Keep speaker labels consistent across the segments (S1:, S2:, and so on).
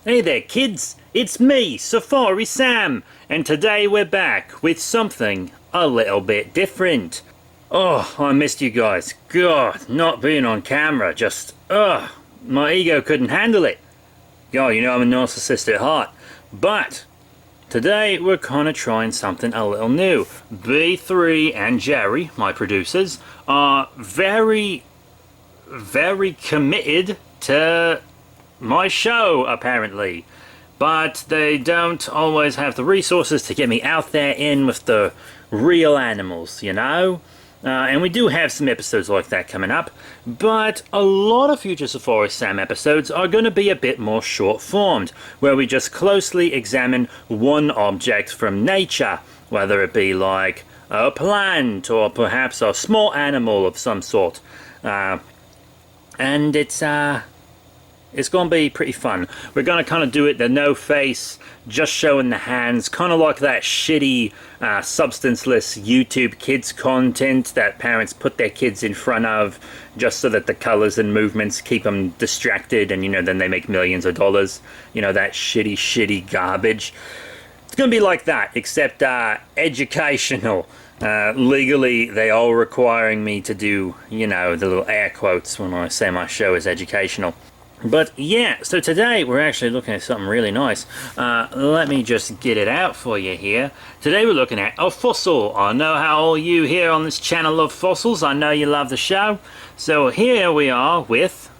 S1: Hey there kids, it's me, Safari Sam, and today we're back with something a little bit different. Oh, I missed you guys. God, not being on camera, just, my ego couldn't handle it. God, you know I'm a narcissist at heart. But today we're kind of trying something a little new. B3 and Jerry, my producers, are very committed to my show, apparently, but they don't always have the resources to get me out there in with the real animals, you know. And we do have some episodes like that coming up, but a lot of future Safari Sam episodes are going to be a bit more short-formed, where we just closely examine one object from nature, whether it be like a plant or perhaps a small animal of some sort. And it's going to be pretty fun. We're going to kind of do it the no face, just showing the hands, kind of like that shitty, substanceless YouTube kids content that parents put their kids in front of just so that the colors and movements keep them distracted, and, you know, then they make millions of dollars. You know, that shitty garbage. It's going to be like that, except educational. Legally, they are requiring me to do, you know, the little air quotes when I say my show is educational. But yeah, so today we're actually looking at something really nice. Let me just get it out for you here. Today we're looking at a fossil. I know how all you here on this channel love fossils. I know you love the show. So here we are with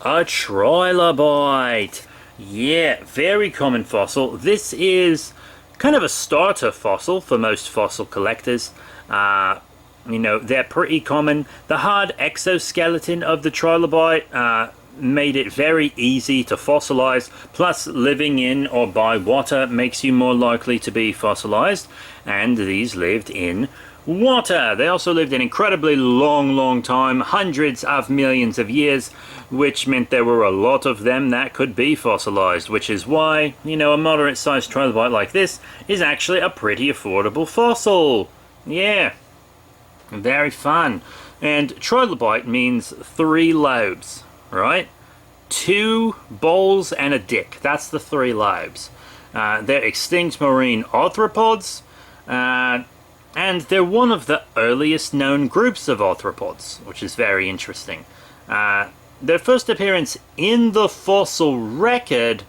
S1: a Trilobite. Yeah, very common fossil. This is kind of a starter fossil for most fossil collectors. You know, they're pretty common. The hard exoskeleton of the Trilobite made it very easy to fossilize, plus living in or by water makes you more likely to be fossilized, and these lived in water. They also lived an incredibly long time, hundreds of millions of years, which meant there were a lot of them that could be fossilized, which is why, you know, a moderate sized trilobite like this is actually a pretty affordable fossil. Yeah, very fun. And trilobite means 3 lobes. Right? 2 balls and a dick. That's the 3 lobes. They're extinct marine arthropods, and they're one of the earliest known groups of arthropods, which is very interesting. Their first appearance in the fossil record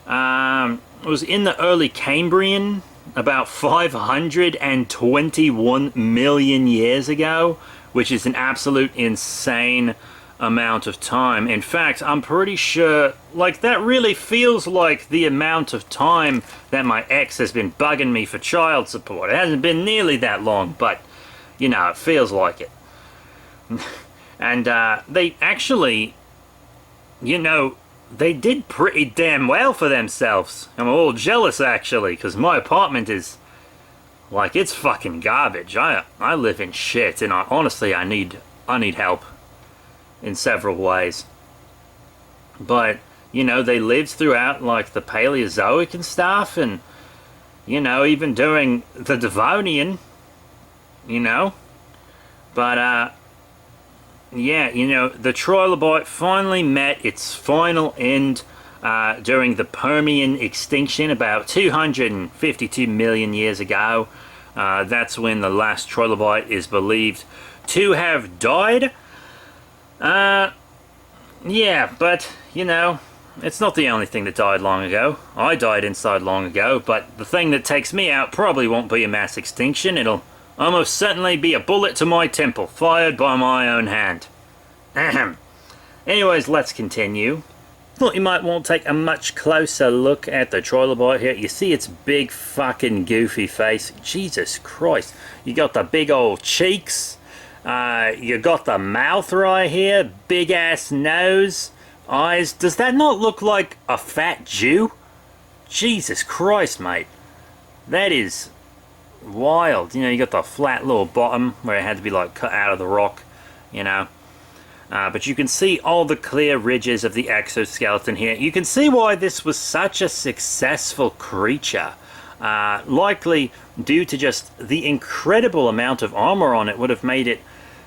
S1: was in the early Cambrian, about 521 million years ago, which is an absolute insane amount of time. In fact, I'm pretty sure, like, that really feels like the amount of time that my ex has been bugging me for child support. It hasn't been nearly that long, but, you know, it feels like it. And they actually, you know, they did pretty damn well for themselves. I'm a little jealous, actually, because my apartment is, like, it's fucking garbage. I live in shit, and honestly, I need help in several ways. But, you know, they lived throughout, like, the Paleozoic and stuff, and, you know, even during the Devonian, you know. But, yeah, you know, the Trilobite finally met its final end during the Permian extinction about 252 million years ago. That's when the last Trilobite is believed to have died. Yeah, but, you know, it's not the only thing that died long ago. I died inside long ago, but the thing that takes me out probably won't be a mass extinction. It'll almost certainly be a bullet to my temple, fired by my own hand. Ahem. Anyways, let's continue. Thought you might want to take a much closer look at the Trilobite here. You see its big fucking goofy face. Jesus Christ. You got the big old cheeks. You got the mouth right here, big ass nose, eyes. Does that not look like a fat Jew? Jesus Christ, mate. That is wild. You know, you got the flat little bottom where it had to be like cut out of the rock, you know. But you can see all the clear ridges of the exoskeleton here. You can see why this was such a successful creature. Likely due to just the incredible amount of armor on it would have made it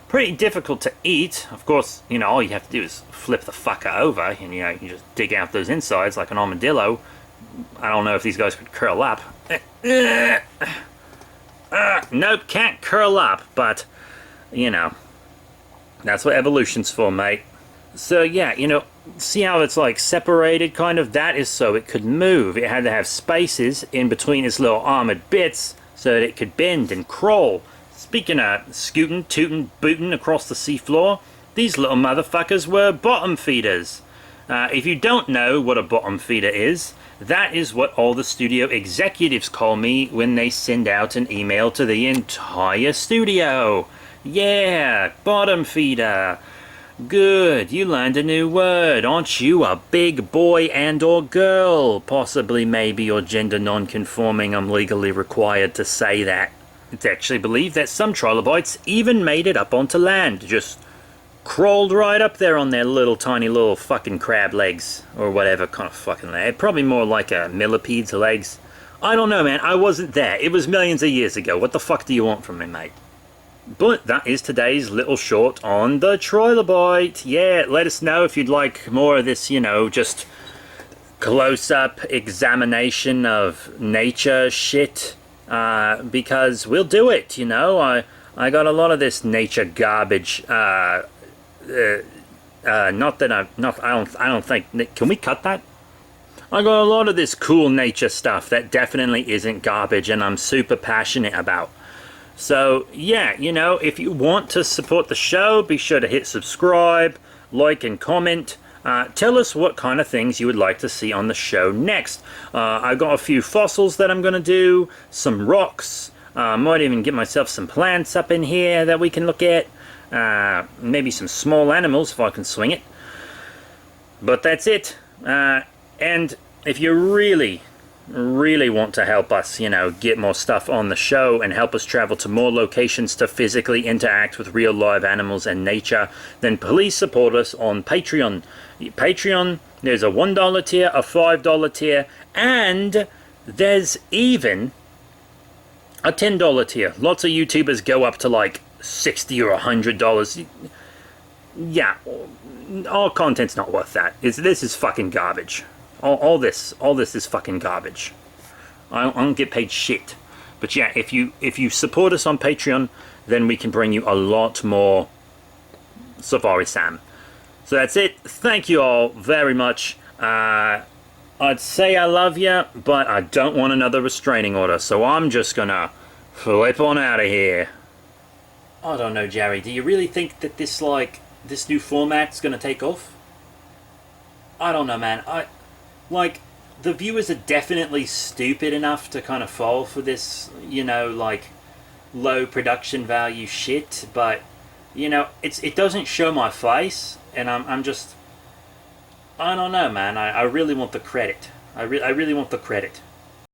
S1: pretty difficult to eat. Of course, you know, all you have to do is flip the fucker over, and you know, you just dig out those insides like an armadillo. I don't know if these guys could curl up. Nope, can't curl up, but, you know, that's what evolution's for, mate. So yeah, you know, see how it's like separated kind of? That is so it could move. It had to have spaces in between its little armored bits so that it could bend and crawl. Speaking of scooting, tooting, booting across the seafloor, these little motherfuckers were bottom feeders. If you don't know what a bottom feeder is, that is what all the studio executives call me when they send out an email to the entire studio. Yeah, bottom feeder. Good, you learned a new word. Aren't you a big boy and or girl? Possibly, maybe, or gender non-conforming. I'm legally required to say that. It's actually believed that some trilobites even made it up onto land. Just crawled right up there on their little tiny little fucking crab legs. Or whatever kind of fucking leg. Probably more like a millipede's legs. I don't know, man. I wasn't there. It was millions of years ago. What the fuck do you want from me, mate? But that is today's little short on the Trilobite. Yeah, let us know if you'd like more of this, you know, just close-up examination of nature shit. Because we'll do it, you know. I got a lot of this nature garbage. Not that I don't think. Can we cut that? I got a lot of this cool nature stuff that definitely isn't garbage, and I'm super passionate about. So, yeah, you know, if you want to support the show, be sure to hit subscribe, like, and comment. Tell us what kind of things you would like to see on the show next. I've got a few fossils that I'm going to do, some rocks. Might even get myself some plants up in here that we can look at. Maybe some small animals if I can swing it. But that's it. And if you really want to help us, you know, get more stuff on the show and help us travel to more locations to physically interact with real live animals and nature, then please support us on Patreon. Patreon, there's a $1 tier, a $5 tier, and there's even a $10 tier. Lots of YouTubers go up to like $60 or $100. Yeah, our content's not worth that. This is fucking garbage. All this is fucking garbage. I don't get paid shit. But yeah, if you support us on Patreon, then we can bring you a lot more Safari Sam. So that's it. Thank you all very much. I'd say I love you, but I don't want another restraining order, so I'm just gonna flip on out of here. I don't know, Jerry. Do you really think that this new format's gonna take off? I don't know, man. Like, the viewers are definitely stupid enough to kind of fall for this, you know, like, low production value shit, but, you know, it doesn't show my face, and I'm just, I don't know, man. I really want the credit. I really want the credit.